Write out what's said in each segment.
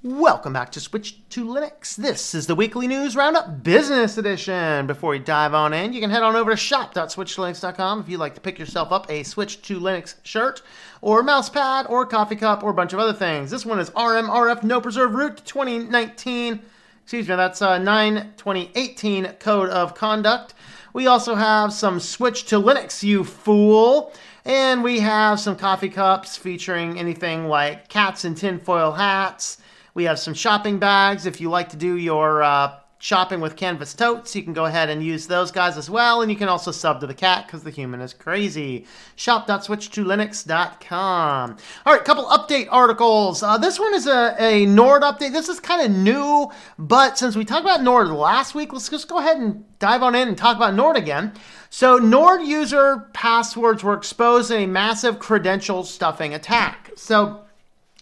Welcome back to Switch to Linux. This is the weekly news roundup business edition. Before we dive on in, you can head on over to shop.switchedtolinux.com if you'd like to pick yourself up a Switch to Linux shirt or mouse pad or coffee cup or a bunch of other things. This one is RMRF No Preserve Root 2019. Excuse me, that's 9/2018 Code of Conduct. We also have some Switch to Linux, you fool. And we have some coffee cups featuring anything like cats in tinfoil hats. We have some shopping bags. If you like to do your shopping with canvas totes, you can go ahead and use those guys as well. And you can also sub to the cat because the human is crazy. Shop.switchetolinux.com. All right, couple update articles. This one is a Nord update. This is kind of new, but since we talked about Nord last week, let's just go ahead and dive on in and talk about Nord again. So Nord user passwords were exposed in a massive credential stuffing attack. So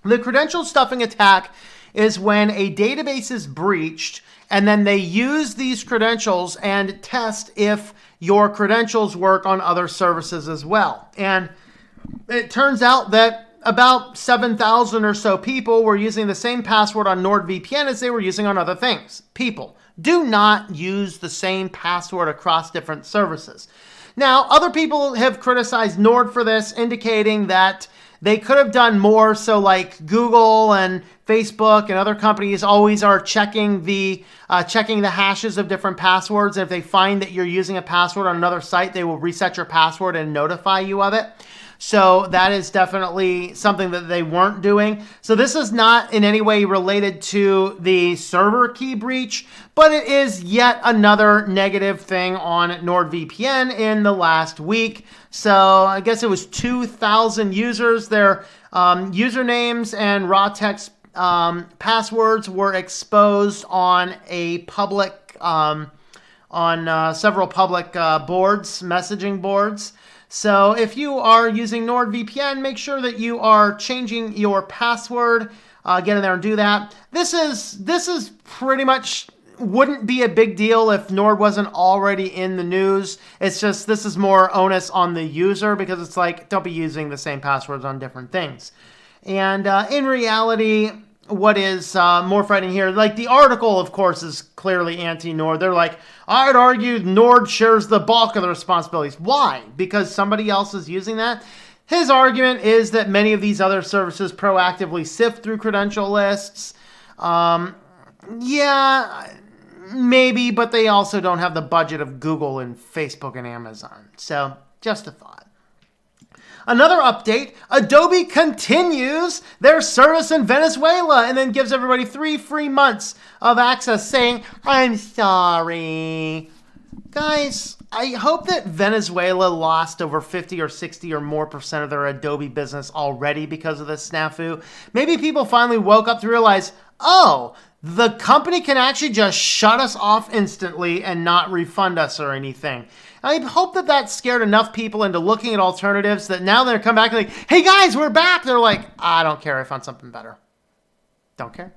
the credential stuffing attack is when a database is breached and then they use these credentials and test if your credentials work on other services as well. And it turns out that about 7,000 or so people were using the same password on NordVPN as they were using on other things. People, do not use the same password across different services. Now, other people have criticized Nord for this, indicating that they could have done more. So like Google and Facebook and other companies always are checking the hashes of different passwords. And if they find that you're using a password on another site, they will reset your password and notify you of it. So that is definitely something that they weren't doing. So this is not in any way related to the server key breach, but it is yet another negative thing on NordVPN in the last week. So I guess it was 2,000 users. Their usernames and raw text passwords were exposed on a public, several public boards, messaging boards. So if you are using NordVPN, make sure that you are changing your password. Get in there and do that. This is pretty much wouldn't be a big deal if Nord wasn't already in the news. It's just this is more onus on the user because it's like, don't be using the same passwords on different things. And in reality, what is more frightening here, like the article, of course, is clearly anti-Nord. They're like, I'd argue Nord shares the bulk of the responsibilities. Why? Because somebody else is using that? His argument is that many of these other services proactively sift through credential lists. Yeah, maybe, but they also don't have the budget of Google and Facebook and Amazon. So, just a thought. Another update, Adobe continues their service in Venezuela and then gives everybody 3 free months of access saying, I'm sorry. Guys, I hope that Venezuela lost over 50 or 60 or more % of their Adobe business already because of this snafu. Maybe people finally woke up to realize, oh, the company can actually just shut us off instantly and not refund us or anything. I hope that that scared enough people into looking at alternatives that now they're come back and like, hey guys, we're back. They're like, I don't care. I found something better. Don't care.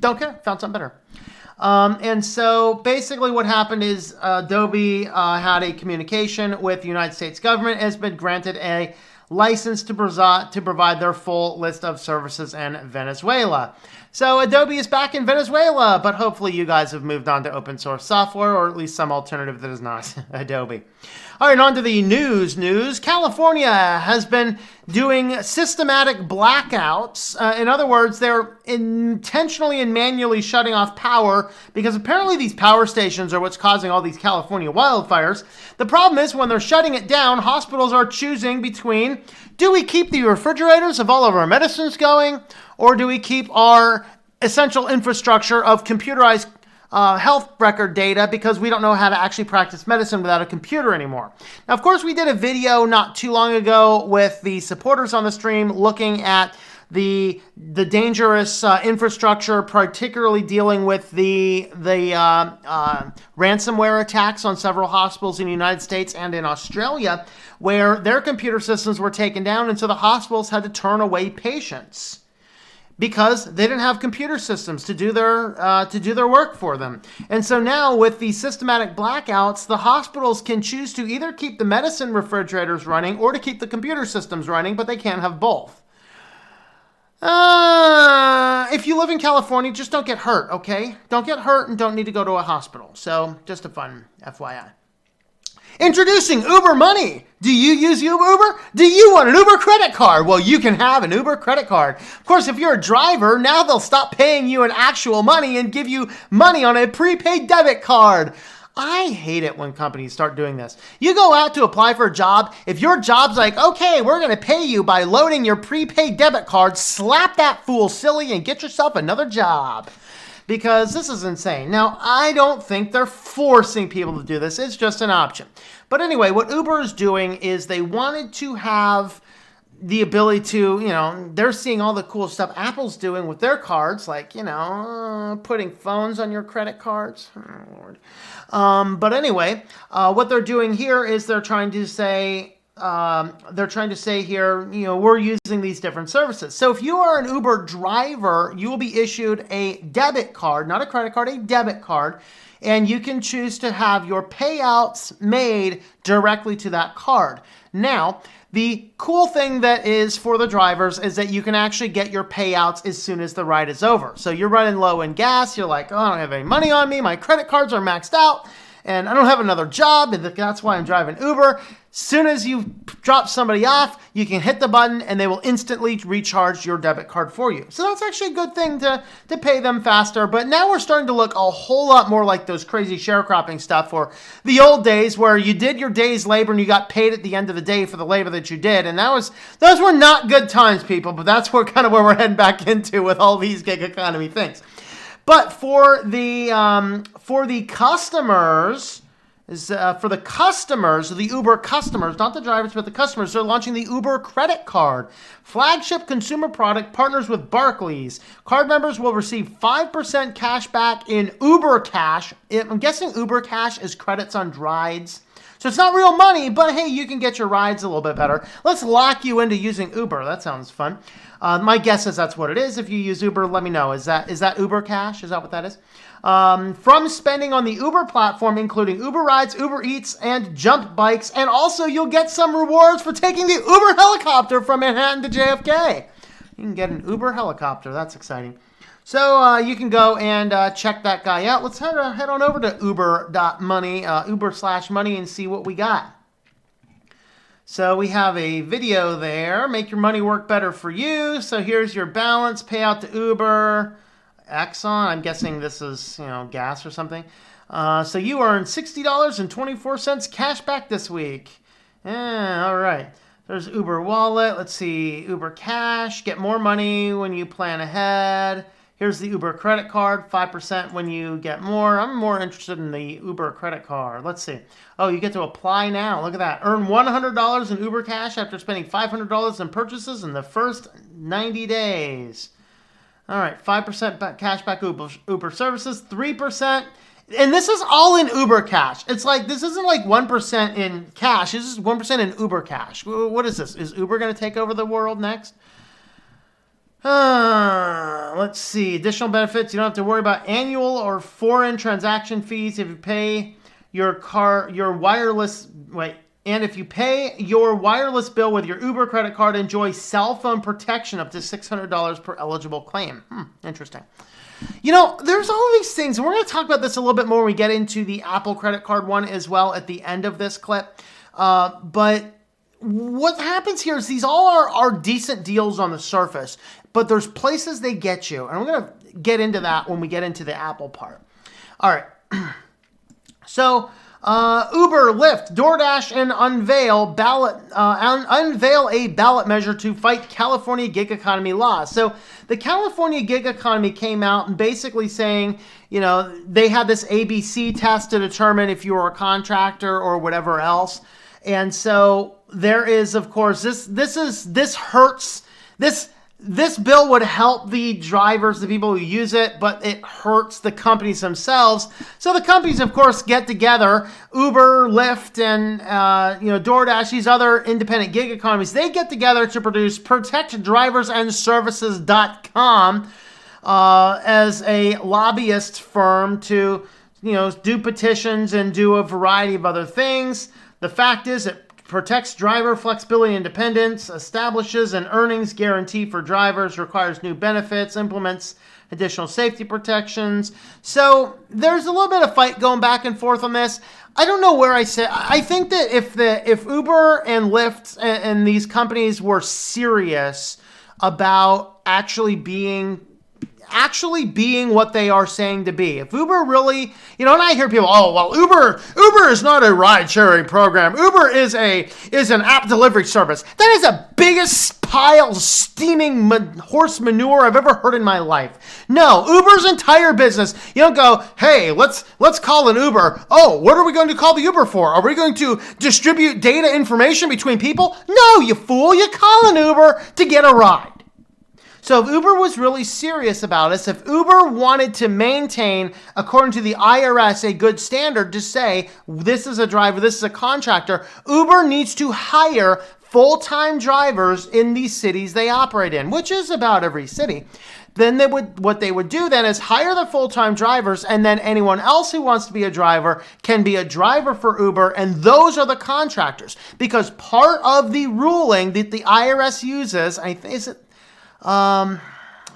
Don't care. Found something better. And so basically what happened is Adobe had a communication with the United States government, has been granted a license to provide their full list of services in Venezuela. So Adobe is back in Venezuela, but hopefully you guys have moved on to open source software or at least some alternative that is not Adobe. All right, on to the news. California has been doing systematic blackouts. In other words, they're intentionally and manually shutting off power because apparently these power stations are what's causing all these California wildfires. The problem is when they're shutting it down, hospitals are choosing between, do we keep the refrigerators of all of our medicines going, or do we keep our essential infrastructure of computerized health record data because we don't know how to actually practice medicine without a computer anymore. Now, of course, we did a video not too long ago with the supporters on the stream looking at the dangerous infrastructure, particularly dealing with the ransomware attacks on several hospitals in the United States and in Australia, where their computer systems were taken down, and so the hospitals had to turn away patients because they didn't have computer systems to do their work for them. And so now with the systematic blackouts, the hospitals can choose to either keep the medicine refrigerators running or to keep the computer systems running, but they can't have both. If you live in California, just don't get hurt, okay? Don't get hurt and don't need to go to a hospital. So just a fun FYI. Introducing Uber Money. Do you use Uber? Do you want an Uber credit card? Well, you can have an Uber credit card. Of course, if you're a driver, now they'll stop paying you in actual money and give you money on a prepaid debit card. I hate it when companies start doing this. You go out to apply for a job. If your job's like, okay, we're going to pay you by loading your prepaid debit card, slap that fool silly and get yourself another job. Because this is insane. Now, I don't think they're forcing people to do this. It's just an option. But anyway, what Uber is doing is they wanted to have the ability to, they're seeing all the cool stuff Apple's doing with their cards, like, putting phones on your credit cards. Oh, Lord. But anyway, what they're doing here is they're trying to say here, we're using these different services. So if you are an Uber driver, you will be issued a debit card, not a credit card, a debit card, and you can choose to have your payouts made directly to that card. Now, the cool thing that is for the drivers is that you can actually get your payouts as soon as the ride is over. So you're running low in gas, you're like, oh, I don't have any money on me, my credit cards are maxed out, and I don't have another job, and that's why I'm driving Uber. Soon as you drop somebody off, you can hit the button and they will instantly recharge your debit card for you. So that's actually a good thing to pay them faster. But now we're starting to look a whole lot more like those crazy sharecropping stuff or the old days where you did your day's labor and you got paid at the end of the day for the labor that you did. And those were not good times, people, but that's kind of where we're heading back into with all these gig economy things. But for the customers, the Uber customers, not the drivers, but the customers, they're launching the Uber credit card. Flagship consumer product partners with Barclays. Card members will receive 5% cash back in Uber Cash. I'm guessing Uber Cash is credits on rides. So it's not real money, but hey, you can get your rides a little bit better. Let's lock you into using Uber. That sounds fun. My guess is that's what it is. If you use Uber, let me know. Is that Uber Cash? Is that what that is? From spending on the Uber platform, including Uber Rides, Uber Eats, and Jump Bikes. And also, you'll get some rewards for taking the Uber helicopter from Manhattan to JFK. You can get an Uber helicopter. That's exciting. So you can go and check that guy out. Let's head on over to uber.money, Uber/money, and see what we got. So we have a video there. Make your money work better for you. So here's your balance. Pay out to Uber. Exxon, I'm guessing this is, gas or something. So you earned $60.24 cash back this week. Yeah, all right. There's Uber Wallet. Let's see. Uber Cash. Get more money when you plan ahead. Here's the Uber credit card. 5% when you get more. I'm more interested in the Uber credit card. Let's see. Oh, you get to apply now. Look at that. Earn $100 in Uber Cash after spending $500 in purchases in the first 90 days. All right, 5% cash back Uber services, 3%. And this is all in Uber Cash. It's like, this isn't like 1% in cash. This is 1% in Uber Cash. What is this? Is Uber going to take over the world next? Let's see. Additional benefits. You don't have to worry about annual or foreign transaction fees if you pay And if you pay your wireless bill with your Uber credit card, enjoy cell phone protection up to $600 per eligible claim. Interesting. There's all these things. We're going to talk about this a little bit more when we get into the Apple credit card one as well at the end of this clip. But what happens here is these all are decent deals on the surface, but there's places they get you. And we're going to get into that when we get into the Apple part. All right. So Uber, Lyft, DoorDash, and unveil a ballot measure to fight California gig economy laws. So the California gig economy came out and basically saying, they had this ABC test to determine if you were a contractor or whatever else. And so there is, of course, this bill would help the drivers, the people who use it, but it hurts the companies themselves. So the companies, of course, get together, Uber, Lyft, and DoorDash, these other independent gig economies, they get together to produce protectdriversandservices.com as a lobbyist firm to do petitions and do a variety of other things. The fact is that protects driver flexibility and independence, establishes an earnings guarantee for drivers, requires new benefits, implements additional safety protections. So there's a little bit of fight going back and forth on this. I don't know where I sit. I think that if Uber and Lyft and these companies were serious about actually being what they are saying to be. If Uber really, and I hear people, oh, well, Uber is not a ride-sharing program. Uber is an app delivery service. That is the biggest pile of steaming horse manure I've ever heard in my life. No, Uber's entire business, you don't go, hey, let's call an Uber. Oh, what are we going to call the Uber for? Are we going to distribute data information between people? No, you fool, you call an Uber to get a ride. So if Uber was really serious about this, if Uber wanted to maintain, according to the IRS, a good standard to say, this is a driver, this is a contractor, Uber needs to hire full-time drivers in these cities they operate in, which is about every city. Then what they would do then is hire the full-time drivers, and then anyone else who wants to be a driver can be a driver for Uber, and those are the contractors. Because part of the ruling that the IRS uses, I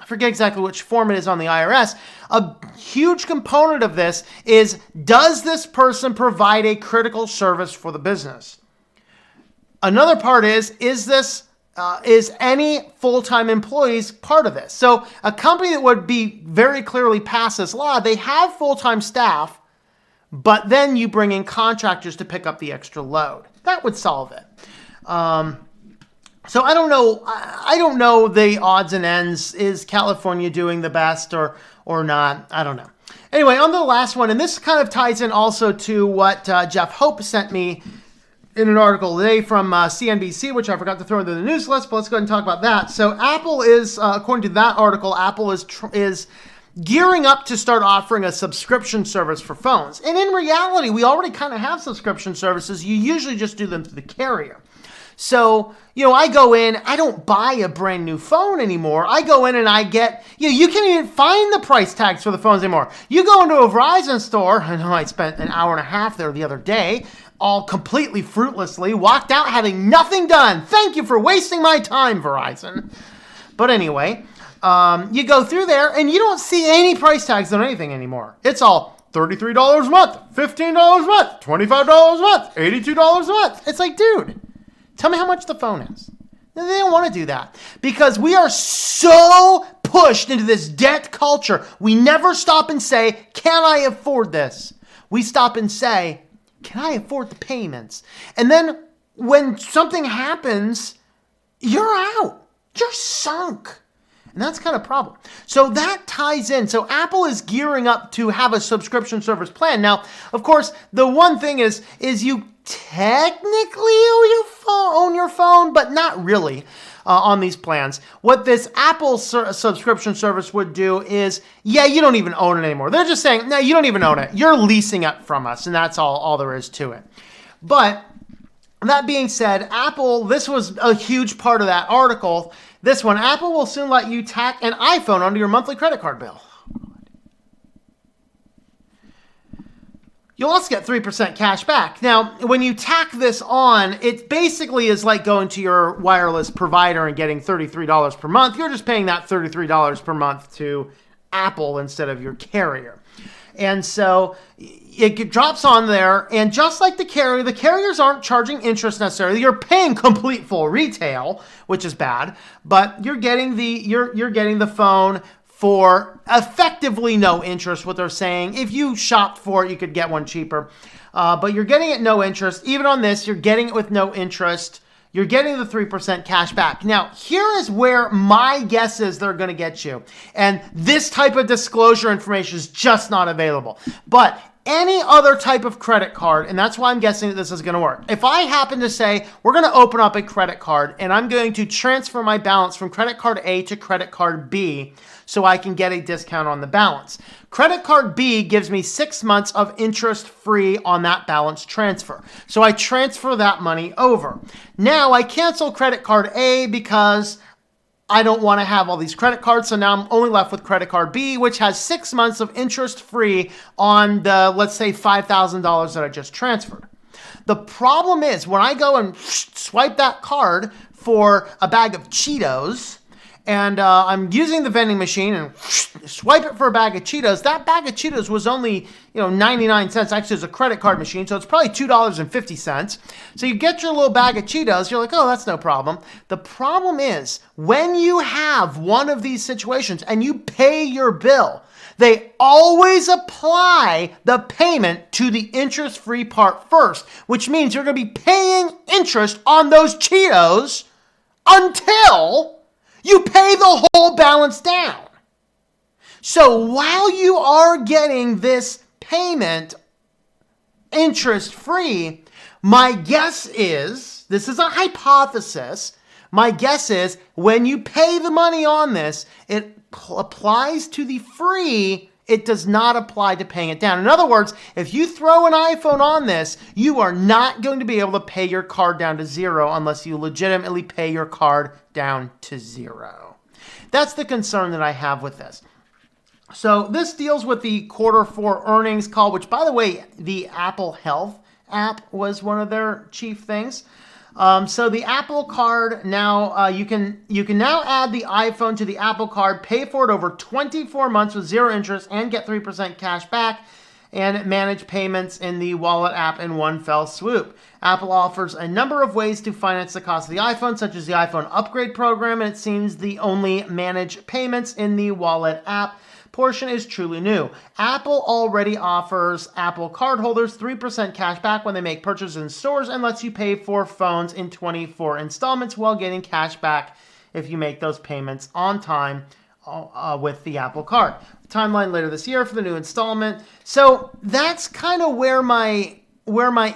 forget exactly which form it is on the IRS. A huge component of this is, does this person provide a critical service for the business? Another part is any full-time employees part of this? So a company that would be very clearly past this law, they have full-time staff, but then you bring in contractors to pick up the extra load. That would solve it. So I don't know. I don't know the odds and ends. Is California doing the best or not? I don't know. Anyway, on to the last one, and this kind of ties in also to what Jeff Hope sent me in an article today from CNBC, which I forgot to throw into the news list, but let's go ahead and talk about that. So Apple is, according to that article, Apple is gearing up to start offering a subscription service for phones. And in reality, we already kind of have subscription services. You usually just do them through the carrier. So, I go in, I don't buy a brand new phone anymore. I go in and I get, you can't even find the price tags for the phones anymore. You go into a Verizon store, I know I spent an hour and a half there the other day, all completely fruitlessly, walked out having nothing done. Thank you for wasting my time, Verizon. But anyway, you go through there and you don't see any price tags on anything anymore. It's all $33 a month, $15 a month, $25 a month, $82 a month. It's like, dude, tell me how much the phone is. They don't want to do that because we are so pushed into this debt culture. We never stop and say, can I afford this? We stop and say, can I afford the payments? And then when something happens, you're out. You're sunk. And that's kind of a problem. So that ties in. So Apple is gearing up to have a subscription service plan. Now, of course, the one thing is you technically own your phone, but not really on these plans. What this Apple subscription service would do is, you don't even own it anymore. They're just saying, no, you don't even own it. You're leasing it from us, and that's all there is to it. But that being said, Apple, this was a huge part of that article. This one, Apple will soon let you tack an iPhone onto your monthly credit card bill. You'll also get 3% cash back. Now, when you tack this on, it basically is like going to your wireless provider and getting $33 per month. You're just paying that $33 per month to Apple instead of your carrier. And so it drops on there, and just like the carriers aren't charging interest necessarily. You're paying complete full retail, which is bad, but you're getting the phone for effectively no interest, what they're saying. If you shopped for it, you could get one cheaper. But you're getting it no interest. Even on this, you're getting it with no interest. You're getting the 3% cash back. Now, here is where my guess is they're going to get you. And this type of disclosure information is just not available. But any other type of credit card, and that's why I'm guessing that this is going to work. If I happen to say, we're going to open up a credit card, and I'm going to transfer my balance from credit card A to credit card B, so I can get a discount on the balance. Credit card B gives me 6 months of interest free on that balance transfer. So I transfer that money over. Now I cancel credit card A because I don't want to have all these credit cards. So now I'm only left with credit card B, which has 6 months of interest free on the, let's say, $5,000 that I just transferred. The problem is when I go and swipe that card for a bag of Cheetos, and I'm using the vending machine and swipe it for a bag of Cheetos. That bag of Cheetos was only, 99 cents. Actually, it's a credit card machine, so it's probably $2.50. So you get your little bag of Cheetos. You're like, oh, that's no problem. The problem is when you have one of these situations and you pay your bill, they always apply the payment to the interest-free part first, which means you're going to be paying interest on those Cheetos until you pay the whole balance down. So while you are getting this payment interest-free, my guess is, this is a hypothesis, my guess is when you pay the money on this, it applies to the free, it does not apply to paying it down. In other words, if you throw an iPhone on this, you are not going to be able to pay your card down to zero unless you legitimately pay your card down to zero. That's the concern that I have with this. So this deals with the Q4 earnings call, which, by the way, the Apple Health app was one of their chief things. So the Apple Card now, you can now add the iPhone to the Apple Card, pay for it over 24 months with zero interest, and get 3% cash back, and manage payments in the Wallet app in one fell swoop. Apple offers a number of ways to finance the cost of the iPhone, such as the iPhone Upgrade Program, and it seems the only manage payments in the Wallet app portion is truly new. Apple already offers Apple cardholders 3% cash back when they make purchases in stores and lets you pay for phones in 24 installments while getting cash back if you make those payments on time with the Apple Card. Timeline later this year for the new installment. So that's kind of where my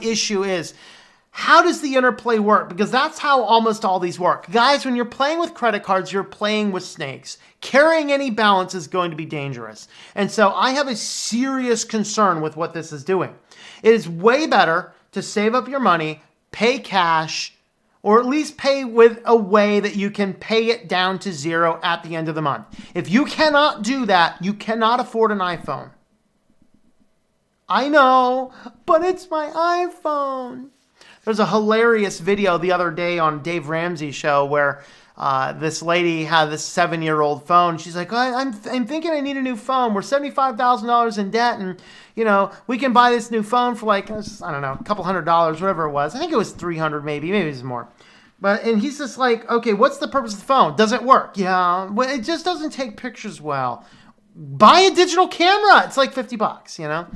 issue is. How does the interplay work? Because that's how almost all these work. Guys, when you're playing with credit cards, you're playing with snakes. Carrying any balance is going to be dangerous. And so I have a serious concern with what this is doing. It is way better to save up your money, pay cash, or at least pay with a way that you can pay it down to zero at the end of the month. If you cannot do that, you cannot afford an iPhone. I know, but it's my iPhone. There's a hilarious video the other day on Dave Ramsey's show where this lady had this 7-year-old phone. She's like, I'm thinking I need a new phone. We're $75,000 in debt, and we can buy this new phone for like, I don't know, a couple $100, whatever it was. I think it was $300, maybe it was more. And he's just like, okay, what's the purpose of the phone? Does it work? Yeah, well, it just doesn't take pictures well. Buy a digital camera. It's like $50,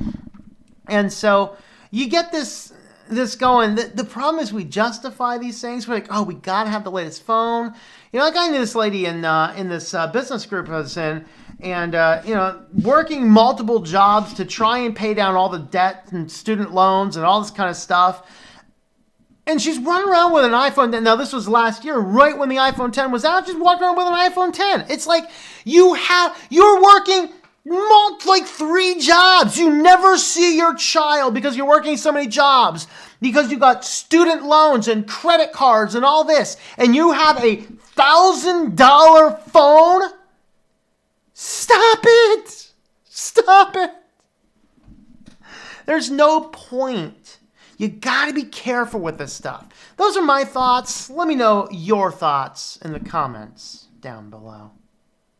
And so you get this going. The problem is we justify these things. We're like, oh, we got to have the latest phone. Like I knew this lady in this business group I was in, and, working multiple jobs to try and pay down all the debt and student loans and all this kind of stuff. And she's running around with an iPhone. Now, this was last year, right when the iPhone 10 was out, just walking around with an iPhone 10. It's like you're working like 3 jobs. You never see your child because you're working so many jobs, because you got student loans and credit cards and all this, and you have a $1,000 phone. Stop it. Stop it. There's no point. You got to be careful with this stuff. Those are my thoughts. Let me know your thoughts in the comments down below.